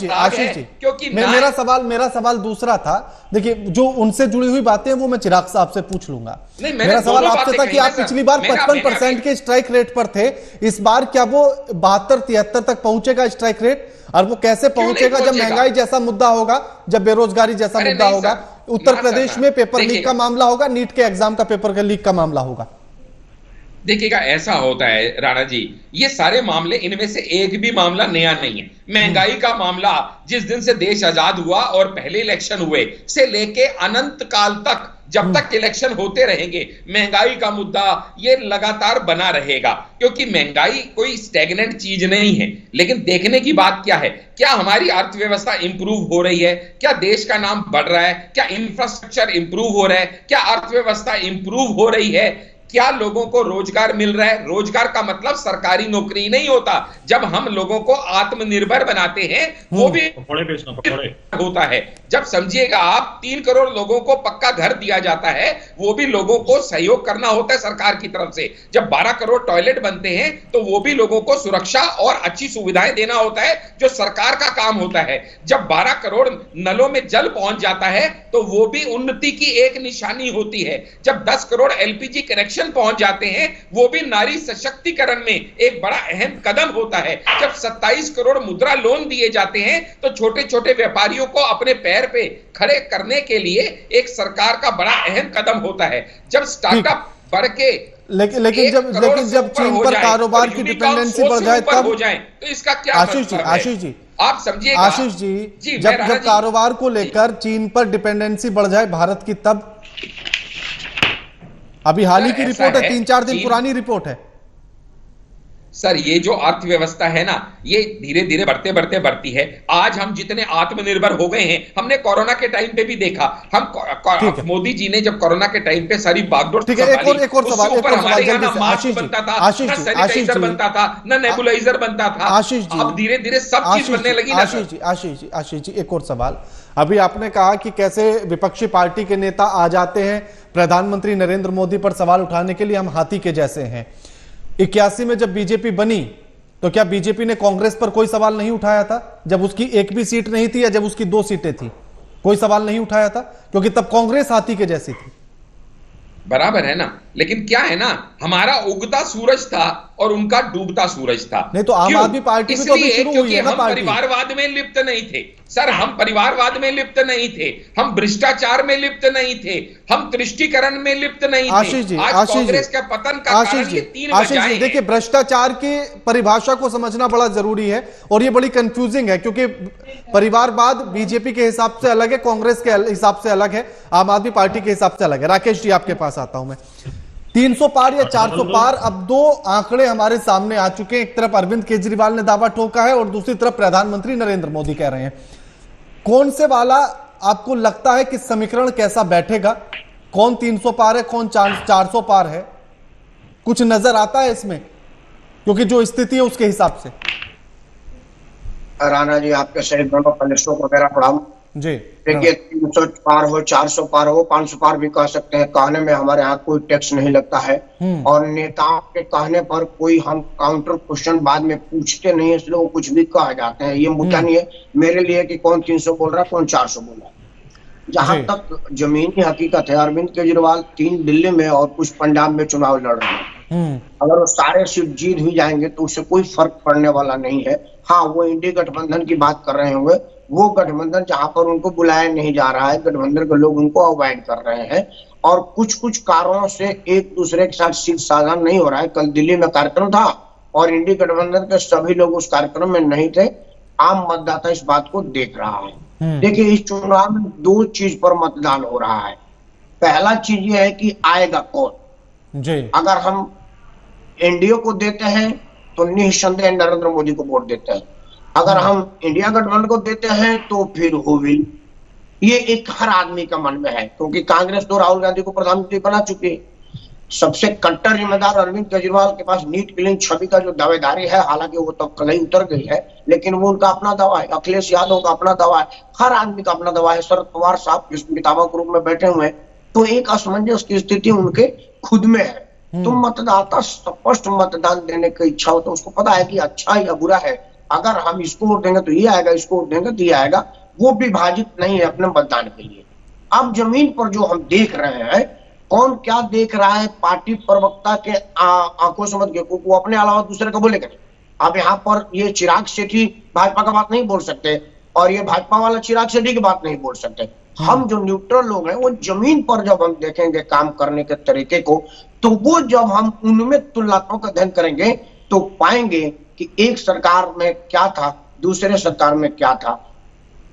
जी, क्योंकि मेरा सवाल दूसरा था। देखिए, जो उनसे जुड़ी हुई बातें हैं वो मैं चिराग साहब से पूछ लूंगा। मेरा सवाल आपसे था कि आप पिछली बार 55% के स्ट्राइक रेट पर थे, इस बार क्या वो 72-73 तक पहुंचेगा स्ट्राइक रेट? और वो कैसे पहुंचेगा? जब महंगाई जैसा मुद्दा होगा, जब बेरोजगारी जैसा मुद्दा होगा, उत्तर प्रदेश में पेपर लीक का मामला होगा, नीट के एग्जाम का पेपर का लीक का मामला होगा। देखिएगा, ऐसा होता है राणा जी, ये सारे मामले, इनमें से एक भी मामला नया नहीं है। महंगाई का मामला जिस दिन से देश आजाद हुआ और पहले इलेक्शन हुए से लेके अनंत काल तक जब तक इलेक्शन होते रहेंगे महंगाई का मुद्दा ये लगातार बना रहेगा, क्योंकि महंगाई कोई स्टैग्नेंट चीज नहीं है। लेकिन देखने की बात क्या है, क्या हमारी अर्थव्यवस्था इंप्रूव हो रही है, क्या देश का नाम बढ़ रहा है, क्या इंफ्रास्ट्रक्चर इंप्रूव हो रहा है, क्या अर्थव्यवस्था इंप्रूव हो रही है, क्या लोगों को रोजगार मिल रहा है। रोजगार का मतलब सरकारी नौकरी नहीं होता। जब हम लोगों को आत्मनिर्भर बनाते हैं वो भी होता है। जब समझिएगा आप 3 करोड़ लोगों को पक्का घर दिया जाता है, वो भी लोगों को सहयोग करना होता है सरकार की तरफ से। जब 12 करोड़ टॉयलेट बनते हैं तो वो भी लोगों को सुरक्षा और अच्छी सुविधाएं देना होता है, जो सरकार का काम होता है। जब 12 करोड़ नलों में जल पहुंच जाता है तो वो भी उन्नति की एक निशानी होती है। जब 10 करोड़ एलपीजी कनेक्शन पहुंच जाते हैं वो भी नारी सशक्तिकरण में एक बड़ा अहम कदम होता है। जब 27 करोड़ मुद्रा लोन दिए जाते हैं तो छोटे छोटे व्यापारियों को अपने पैर पे खड़े करने के लिए एक सरकार का बड़ा अहम कदम होता है। जब स्टार्टअप बढ़ के लेकिन जब चीन पर कारोबार की डिपेंडेंसी बढ़ जाए तब हो जाए तो इसका क्या आशीष जी आप समझिए आशीष जी, जब कारोबार को लेकर चीन पर डिपेंडेंसी बढ़ जाए भारत की, तब अभी हाल ही की रिपोर्ट है, 3-4 दिन पुरानी रिपोर्ट है सर। ये जो अर्थव्यवस्था है ना, ये धीरे धीरे बढ़ती है। आज हम जितने आत्मनिर्भर हो गए हैं, हमने कोरोना के टाइम पे भी देखा। हम मोदी जी ने जब कोरोना के टाइम पे सारी बागडोर एक और सवाल बनता था, ना सैनिटाइजर बनता था, ना नेबुलाइजर बनता था। आशीष जी, अब धीरे धीरे सब चीज बनने लगी। आशीष जी एक और सवाल। अभी आपने कहा कि कैसे विपक्षी पार्टी के नेता आ जाते हैं प्रधानमंत्री नरेंद्र मोदी पर सवाल उठाने के लिए, हम हाथी के जैसे हैं। 81 में जब बीजेपी बनी तो क्या बीजेपी ने कांग्रेस पर कोई सवाल नहीं उठाया था? जब उसकी एक भी सीट नहीं थी या जब उसकी 2 सीटें थी, कोई सवाल नहीं उठाया था? क्योंकि तब कांग्रेस हाथी के जैसी थी। बराबर है ना, लेकिन क्या है ना, हमारा उगता सूरज था और उनका डूबता सूरज था। नहीं तो आम आदमी पार्टी भी तो अभी शुरू हुई है ना पार्टी। परिवारवाद में लिप्त नहीं थे सर, हम परिवारवाद में लिप्त नहीं थे, हम भ्रष्टाचार में लिप्त नहीं थे, हम तुष्टीकरण में लिप्त नहीं थे। आज कांग्रेस के पतन का कारण ये 3 वजहें हैं। देखिए, भ्रष्टाचार की परिभाषा को समझना बड़ा जरूरी है और ये बड़ी कंफ्यूजिंग है, क्योंकि परिवारवाद बीजेपी के हिसाब से अलग है, कांग्रेस के हिसाब से अलग है, आम आदमी पार्टी के हिसाब से अलग है। राकेश जी आपके पास आता हूं मैं। 300 पार या 400 पार, अब 2 आंकड़े हमारे सामने आ चुके हैं। एक तरफ अरविंद केजरीवाल ने दावा ठोका है और दूसरी तरफ प्रधानमंत्री नरेंद्र मोदी कह रहे हैं। कौन से वाला आपको लगता है कि समीकरण कैसा बैठेगा? कौन 300 पार है, कौन 400 पार है? कुछ नजर आता है इसमें, क्योंकि जो स्थिति है उसके हिसाब से। राणा जी, आपके सहित दोनों पैनलिस्टों को मेरा प्रणाम जी। देखिए, 300 पार हो, 400 पार हो, 500 पार भी कह सकते हैं, कहने में हमारे यहाँ कोई टैक्स नहीं लगता है। और नेताओं के कहने पर कोई हम काउंटर क्वेश्चन बाद में पूछते नहीं है, इसलिए वो कुछ भी कह जाते हैं। ये मुद्दा नहीं है मेरे लिए कि कौन 300 बोल रहा है, कौन 400 बोल रहा है। जहां तक जमीनी हकीकत है, अरविंद केजरीवाल 3 दिल्ली में और कुछ पंजाब में चुनाव लड़ रहे हैं। अगर वो सारे सीट जीत भी जाएंगे तो उससे कोई फर्क पड़ने वाला नहीं है। हाँ, वो इंडी गठबंधन की बात कर रहे होंगे, वो गठबंधन जहां पर उनको बुलाया नहीं जा रहा है, गठबंधन के लोग उनको अवॉइड कर रहे हैं और कुछ कारणों से एक दूसरे के साथ सीट साझा नहीं हो रहा है। कल दिल्ली में कार्यक्रम था और इंडी गठबंधन के सभी लोग उस कार्यक्रम में नहीं थे। आम मतदाता इस बात को देख रहा है। देखिए, इस चुनाव में 2 चीज पर मतदान हो रहा है। पहला चीज ये है कि आएगा कौन जी। अगर हम एनडीए को देते हैं तो निस्संदेह नरेंद्र मोदी को वोट देते हैं। अगर हम इंडिया गठबंधन को देते हैं तो फिर होगी। ये एक हर आदमी का मन में है, क्योंकि कांग्रेस तो राहुल गांधी को प्रधानमंत्री बना चुकी है। सबसे कट्टर जिम्मेदार अरविंद केजरीवाल के पास नीट क्लीन छवि का जो दावेदारी है, हालांकि वो तो कल ही उतर गई है, लेकिन वो उनका अपना दावा है। अखिलेश यादव का अपना दावा है, हर आदमी का अपना दावा है। शरद पवार साहब विधायक के रूप में बैठे हुए हैं, तो एक असमंजस की स्थिति उनके खुद में है। तो मतदाता स्पष्ट मतदान देने की इच्छा हो तो उसको पता है कि अच्छा या बुरा है। अगर हम इसको वोट देंगे तो ये आएगा, इसको वोट देंगे तो ये आएगा। वो विभाजित नहीं है अपने मतदान के लिए। अब जमीन पर जो हम देख रहे हैं, कौन क्या देख रहा है, पार्टी प्रवक्ता के आंखों से मत देखो, वो अपने अलावा दूसरे को बोलेगा। अब यहाँ पर ये चिराग शेट्टी भाजपा का बात नहीं बोल सकते और ये भाजपा वाला चिराग शेट्टी की बात नहीं बोल सकते। हम जो न्यूट्रल लोग हैं, वो जमीन पर जब हम देखेंगे काम करने के तरीके को, तो वो जब हम उनमें तुलनात्मक अध्ययन करेंगे तो पाएंगे कि एक सरकार में क्या था, दूसरे सरकार में क्या था।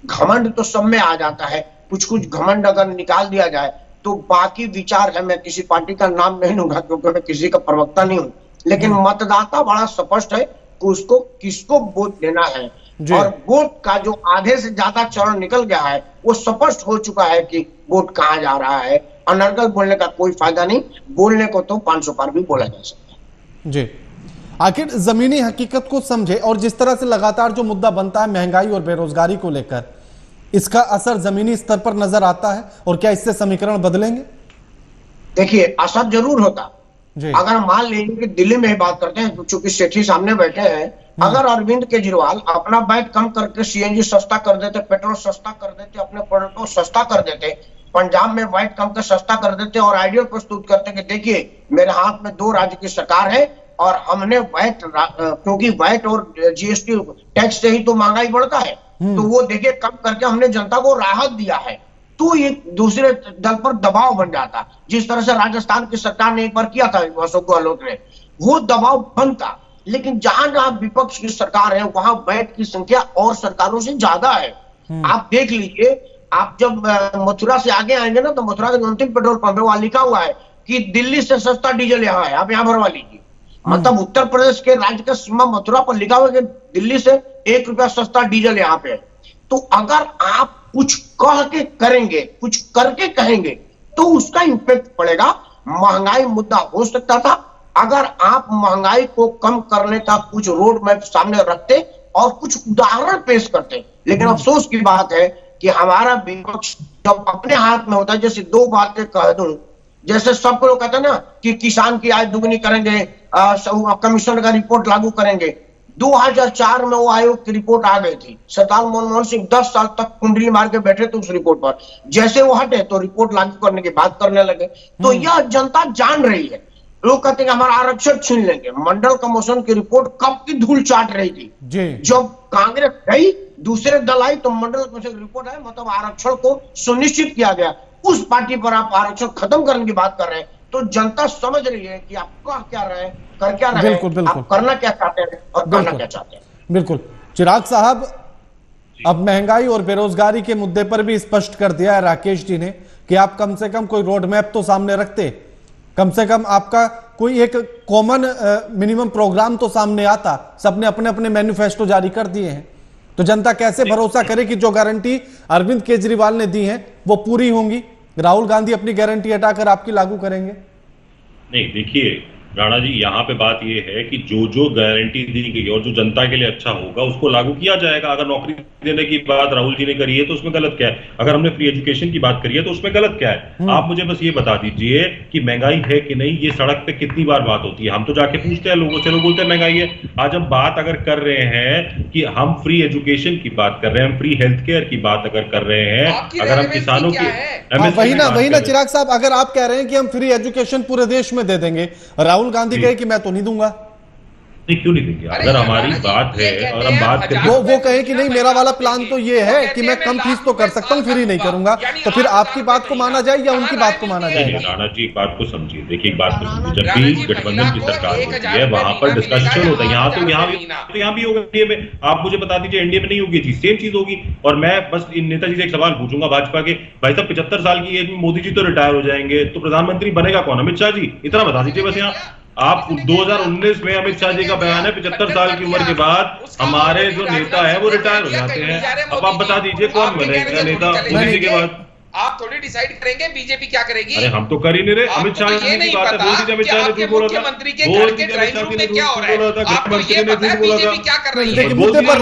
घमंड तो सब में आ जाता है, कुछ घमंड अगर निकाल दिया जाए तो बाकी विचार है। मैं किसी पार्टी का नाम नहीं लूंगा क्योंकि मैं किसी का प्रवक्ता नहीं हूं, लेकिन मतदाता बड़ा स्पष्ट है कि उसको किसको वोट देना है। और वोट का जो आधे से ज्यादा चरण निकल गया है वो स्पष्ट हो चुका है कि वोट कहां जा रहा है। अनर्गल बोलने का कोई फायदा नहीं, बोलने को तो 500 पार भी बोला जा सकता है। जी, आखिर जमीनी हकीकत को समझे और जिस तरह से लगातार जो मुद्दा बनता है महंगाई और बेरोजगारी को लेकर, इसका असर जमीनी स्तर पर नजर आता है और क्या इससे समीकरण बदलेंगे? देखिए, असर जरूर होता। अगर मान लीजिए कि दिल्ली में ही बात करते हैं, चूंकि सेठी सामने बैठे हैं, अगर अरविंद केजरीवाल अपना वैट कम करके सीएनजी सस्ता कर देते, पेट्रोल सस्ता कर देते, अपने प्रोडक्ट को सस्ता कर देते, पंजाब में वैट कम कर सस्ता कर देते और आइडिया प्रस्तुत करते कि देखिए मेरे हाथ में 2 राज्य की सरकार है और हमने वैट, क्योंकि वैट और जीएसटी टैक्स से ही तो महंगाई बढ़ता है, तो वो देखिए कम करके हमने जनता को राहत दिया है, तो एक दूसरे दल पर दबाव बन जाता। जिस तरह से राजस्थान की सरकार ने एक बार किया था अशोक गहलोत ने, वो दबाव बनता। लेकिन जहां जहां विपक्ष की सरकार है वहां वैट की संख्या और सरकारों से ज्यादा है। आप देख लीजिए, आप जब मथुरा से आगे आएंगे ना, तो मथुरा के अंतिम पेट्रोल पंप है वहां लिखा हुआ है कि दिल्ली से सस्ता डीजल यहाँ है, आप यहाँ भरवा लीजिए। मतलब उत्तर प्रदेश के राज्य का सीमा मथुरा पर लिखा हुआ है कि दिल्ली से 1 रुपया सस्ता डीजल यहाँ पे है। तो अगर आप कुछ कह के करेंगे, कुछ करके कहेंगे, तो उसका इंपैक्ट पड़ेगा। महंगाई मुद्दा हो सकता था अगर आप महंगाई को कम करने का कुछ रोड मैप सामने रखते और कुछ उदाहरण पेश करते। लेकिन अफसोस की बात है कि हमारा विपक्ष जब अपने हाथ में होता है, जैसे 2 बातें कह दूं, जैसे सबको लोग कहते हैं ना कि किसान की आय दुगनी करेंगे, कमीशन का रिपोर्ट लागू करेंगे। 2004 में वो आयोग की रिपोर्ट आ गई थी, सरदार मनमोहन सिंह 10 साल तक कुंडली मार के बैठे थे उस रिपोर्ट पर। जैसे वो हटे तो रिपोर्ट लागू करने की बात करने लगे। तो यह जनता जान रही है। लोग कहते हैं कि हमारा आरक्षण छीन लेंगे। मंडल कमीशन की रिपोर्ट कब की धूल चाट रही थी। जब कांग्रेस गई, दूसरे दल आई, तो मंडल कमीशन की रिपोर्ट आई, मतलब आरक्षण को सुनिश्चित किया गया। उस पार्टी पर आप आरक्षण खत्म करने की बात कर रहे हैं, तो जनता समझ रही है कि आप कह क्या रहे हैं, कर क्या रहे हैं, आप करना क्या चाहते हैं और करना क्या चाहते हैं। बिल्कुल चिराग साहब, अब महंगाई और बेरोजगारी के मुद्दे पर भी स्पष्ट कर दिया है राकेश जी ने कि आप कम से कम कोई रोड मैप तो सामने रखते, कम से कम आपका कोई एक कॉमन मिनिमम प्रोग्राम तो सामने आता। सबने अपने अपने मैनिफेस्टो जारी कर दिए हैं, तो जनता कैसे भरोसा करे कि जो गारंटी अरविंद केजरीवाल ने दी है वो पूरी होंगी? राहुल गांधी अपनी गारंटी हटाकर आपकी लागू करेंगे? नहीं, देखिए राणा जी, यहाँ पे बात ये है कि जो जो गारंटी दी गई और जो जनता के लिए अच्छा होगा उसको लागू किया जाएगा। अगर नौकरी देने की बात राहुल जी ने करी है तो उसमें गलत क्या है? अगर हमने फ्री एजुकेशन की बात करी है तो उसमें गलत क्या है? आप मुझे बस ये बता दीजिए कि महंगाई है कि नहीं। ये सड़क पे कितनी बार बात होती है, हम तो जाके पूछते हैं लोगों से, लोग बोलते हैं महंगाई है। आज हम बात अगर कर रहे हैं कि हम फ्री एजुकेशन की बात कर रहे हैं, हम फ्री हेल्थ केयर की बात अगर कर रहे हैं, अगर हम किसानों की वही ना चिराग साहब, अगर आप कह रहे हैं कि हम फ्री एजुकेशन पूरे देश में दे देंगे, राहुल गांधी कहे कि मैं तो नहीं दूंगा, नहीं क्यों नहीं देंगे? अगर हमारी बात है और हम बात करें, वो कहे कि नहीं मेरा वाला प्लान तो ये है कि मैं कम फीस तो कर सकता हूँ, फ्री नहीं करूंगा, तो फिर आपकी बात को माना जाए या उनकी बात को माना जाए? राणा जी, एक बात को समझिए, देखिए एक बात को समझिए, जब भी गठबंधन की सरकार होती है वहां पर डिस्कशन होता है। यहाँ भी होगा एनडीए में। आप मुझे बता दीजिए एनडीए में नहीं होगी चीज, सेम चीज होगी। और मैं बस इन नेताजी से एक सवाल पूछूंगा भाजपा के, भाई साहब 75 साल की एज में मोदी जी तो रिटायर हो जाएंगे, तो प्रधानमंत्री बनेगा कौन? अमित शाह जी? इतना बता दीजिए बस। यहाँ आप 2019 में अमित शाह जी का बयान है 75 साल की उम्र के बाद हमारे जो नेता है वो रिटायर हो जाते हैं। अब आप बता दीजिए कौन बनेगा नेता मोदी जी के बाद? आप थोड़ी डिसाइड करेंगे बीजेपी क्या करेगी? अरे हम तो कर ही नहीं रहे। अमित शाह जी की बात है, बोल दीजिए अमित शाह ने झूठ बोला था, मुख्यमंत्री के घर के ड्राइंग रूम में क्या हो रहा है? आपको ये पता है बीजेपी क्या कर रही है? मुद्दे पर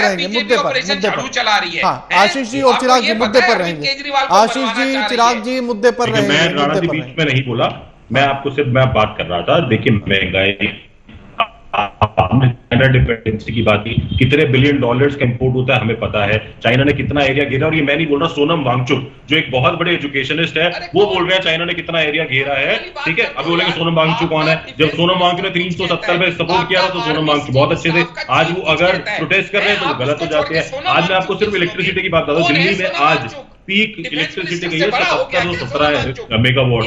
रहेंगे, झाड़ू चला रही है। आशीष जी और चिराग जी मुद्दे पर रहेंगे। आशीष जी, चिराग जी मुद्दे पर रहेंगे। मैं राणा जी बीच में नहीं बोला, मैं आपको सिर्फ मैं बात कर रहा था। देखिए महंगाई, चाइना डिपेंडेंसी की बात की, कितने बिलियन डॉलर्स का इंपोर्ट होता है हमें पता है। चाइना ने कितना एरिया घेरा, और ये मैं नहीं बोल रहा, सोनम वांगचुक जो एक बहुत बड़े एजुकेशनिस्ट है वो बोल रहे हैं चाइना ने कितना एरिया घेरा है। ठीक है, अभी बोलेंगे सोनम वांगचुक कौन है? जब सोनम वांगचुक ने 370 पे सपोर्ट किया था तो सोनम वांगचुक बहुत अच्छे थे। आज वो अगर प्रोटेस्ट कर रहे हैं तो वो गलत हो जाते हैं। आज मैं आपको सिर्फ इलेक्ट्रिसिटी की बात बता दूं, दिल्ली में आज पीक इलेक्ट्रिसिटी गई है 17 मेगावाट।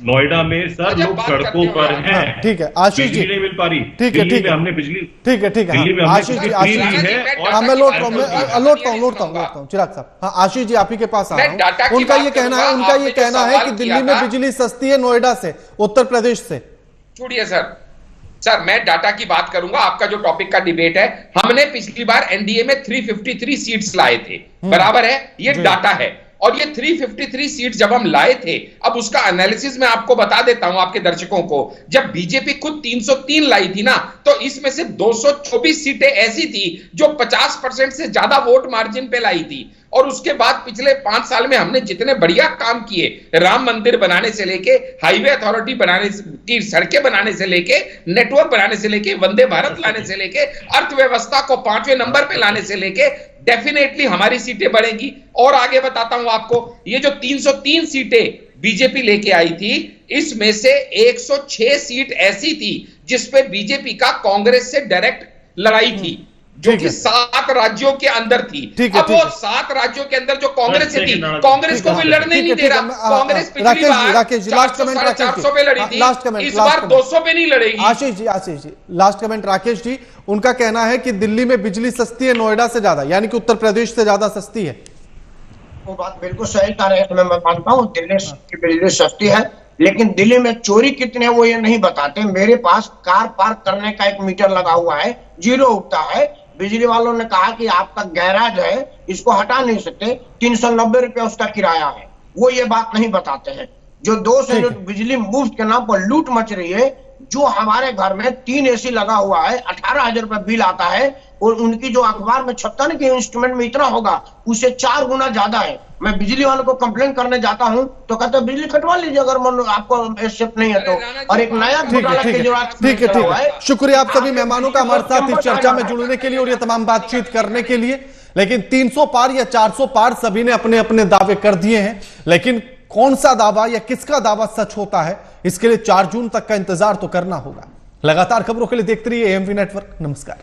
नोएडा में सर लोग सड़कों पर हैं। ठीक है आशीष जी, नहीं मिल पा रही। ठीक है ठीक है, हमने बिजली, ठीक है ठीक है आशीष जी, आशीष जी मैं लौटता हूँ चिराग साहब। हाँ आशीष जी आप ही के पास आ रहा हूँ। उनका ये कहना है कि दिल्ली में बिजली सस्ती है नोएडा से, उत्तर प्रदेश से। छोड़िए सर मैं डाटा की बात करूंगा। आपका जो टॉपिक का डिबेट है, हमने पिछली बार एनडीए में 353 सीट्स लाए थे, बराबर है, ये डाटा है। और ये 353 सीट जब हम लाए थे, अब उसका एनालिसिस मैं आपको बता देता हूं आपके दर्शकों को। जब बीजेपी खुद 303 लाई थी ना, तो इसमें से 224 सीटें ऐसी थी जो 50% से ज्यादा वोट मार्जिन पे लाई थी। और उसके बाद पिछले 5 साल में हमने जितने बढ़िया काम किए, राम मंदिर बनाने से लेके, हाईवे अथॉरिटी बनाने की, सड़कें बनाने से लेके, नेटवर्क बनाने से लेके, वंदे भारत लाने से लेके, अर्थव्यवस्था को 5वें नंबर पे लाने से लेके, डेफिनेटली हमारी सीटें बढ़ेंगी। और आगे बताता हूं आपको, ये जो 303 सीटें बीजेपी लेके आई थी, इसमें से 106 सीट ऐसी थी जिसपे बीजेपी का कांग्रेस से डायरेक्ट लड़ाई थी, जो कि 7 राज्यों के अंदर थी। अब वो 7 राज्यों के अंदर जो कांग्रेस से थी, कांग्रेस को भी लड़ने नहीं दे रहा। कांग्रेस पिछली बार 400 पे लड़ी थी, इस बार 200 पे नहीं लड़ेगी। आशीष जी लास्ट कमेंट राकेश जी, उनका कहना है कि दिल्ली में बिजली सस्ती है नोएडा से ज्यादा, यानी कि उत्तर प्रदेश से ज्यादा सस्ती है। वो बात बिल्कुल सही कह रहे हैं, मैं मानता हूँ दिल्ली की बिजली सस्ती है, लेकिन दिल्ली में चोरी कितने हैं वो ये नहीं बताते। मेरे पास कार पार्क करने का एक मीटर लगा हुआ है, 0 उठता है। बिजली वालों ने कहा कि आपका गैराज है, इसको हटा नहीं सकते, 390 रुपया उसका किराया है। वो ये बात नहीं बताते हैं। जो 2 से जो बिजली मुफ्त के नाम पर लूट मच रही है, जो हमारे घर में 3 एसी लगा हुआ है, 18,000 रुपया बिल आता है, और उनकी जो अखबार में छपता ना कि इंस्ट्रूमेंट में इतना होगा, उससे 4 गुना ज्यादा है। मैं बिजली वालों को कंप्लेन करने जाता हूं तो कहते बिजली कटवा लीजिए अगर मन आपको एक्सेप्ट नहीं है तो। और एक नया घोटाला के जो ठीक है शुक्रिया आप सभी मेहमानों का हमारे साथ इस चर्चा में जुड़ने के लिए और ये तमाम बातचीत करने के लिए। लेकिन 300 पार या 400 पार सभी ने अपने अपने दावे कर दिए हैं, लेकिन कौन सा दावा या किसका दावा सच होता है, इसके लिए 4 जून तक का इंतजार तो करना होगा। लगातार खबरों के लिए देखते रहिए एएमवी नेटवर्क। नमस्कार।